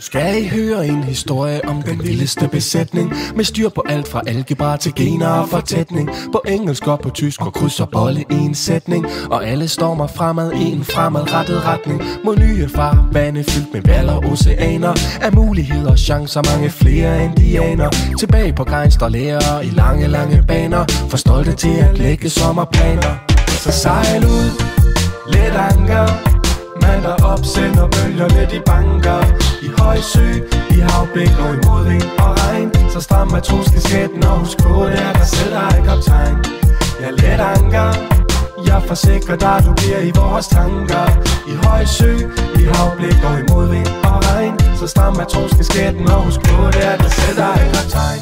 Skal I høre en historie om den vildeste besætning? Med styr på alt fra algebra til gener og fortætning. På engelsk og på tysk og kryds og bolle i en sætning. Og alle stormer fremad i en fremadrettet retning. Mod nye farvande fyldt med valg og oceaner. Af muligheder og chancer mange flere end de aner. Tilbage på Gejst og lærer i lange, lange baner. For stolte til at lægge sommerplaner. Så sejl ud, let anker. Mand der opsender bølgerne, de banker. I høj sø, i havblik og i modvind og regn. Så stram matroskesketten og husk på, det er dig selv, der er kaptajn. Jeg let anker, jeg forsikrer dig, du bliver i vores tanker. I høj sø, i havblik og i modvind og regn. Så stram matroskesketten og husk på, det er dig selv, der er kaptajn.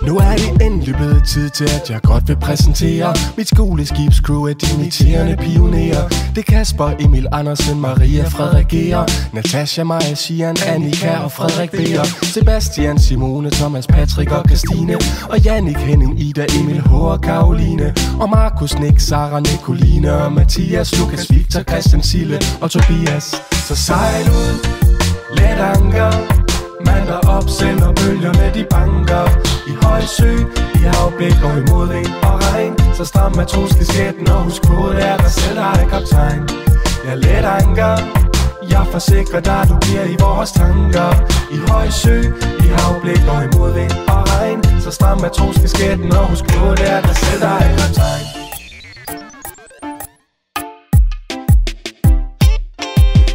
Nu er det endelig blevet tid til, at jeg godt vil præsentere mit skoleskibscrew af dimitterende pionerer. Det er Kasper, Emil, Andersen, Maria, Frederik Geer, Natasha, Maja, Sian, Annika og Frederik Beer, Sebastian, Simone, Thomas, Patrick og Christine, og Jannik, Henning, Ida, Emil, H og Karoline, og Markus, Nick, Sara, Nicoline og Mathias, Lukas, Victor, Christian, Sille og Tobias. Så sejl ud, let anker. Mand der opsender bølgerne, de banker. I høj sø, i havblik og i modvind og regn. Så stram matroskesketten og husk på, det er dig selv, der er kaptajn. Jeg let anker, jeg forsikrer dig, du bliver i vores tanker. I høj sø, i havblik og i modvind og regn. Så stram matroskesketten og husk på, det er dig selv, der er kaptajn.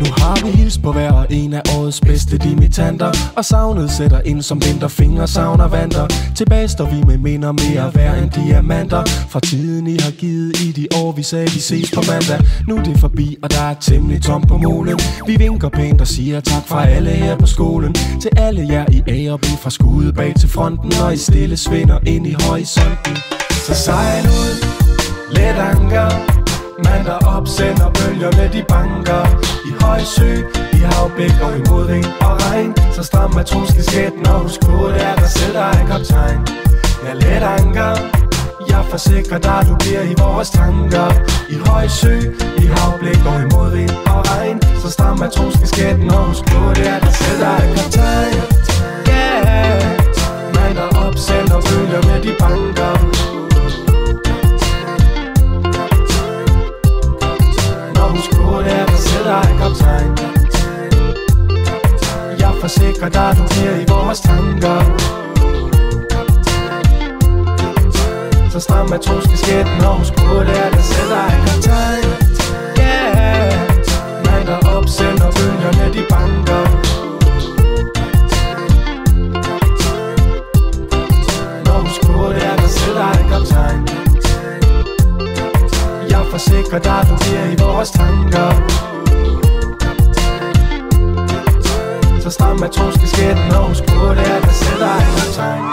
Nu har vi hils på hver og en af årets bedste dimittanter. Og savnet sætter ind som vinterfingre savner vanter. Tilbage står vi med minder mere værd end diamanter. Fra tiden I har givet i de år vi sagde vi ses på mandag. Nu er det forbi og der er temmelig tomt på målen. Vi vinker pænt og siger tak fra alle her på skolen. Til alle jer i A og B, fra skuddet bag til fronten. Og I stille svinder ind i horisonten. Så sejl ud, let anker. Mand der opsender bølgerne, de banker. I høj sø, i havblik og i modvind og regn. Så stram matroskesketten og husk på, det er dig selv, der er kaptajn. Jeg let anker, jeg forsikrer dig, du bliver i vores tanker. I høj sø, i havblik og i modvind og regn. Så stram matroskesketten og husk på, det er dig selv, der er kaptajn. Yeah, mand der opsender bølgerne, de banker. Husk på, det er dig selv, der er kaptajn. Jeg forsikrer dig, du bliver i vores tanker. Så stram matroskesketten og husk på, det er dig selv, der er kaptajn. Yeah, mand der opsender bølgerne, de banker. Husk på, det er dig selv, der er kaptajn. Jeg forsikrer dig, du bliver i vores tanker. Så stram matroskesketten og husk på, det er dig selv, der er kaptajn.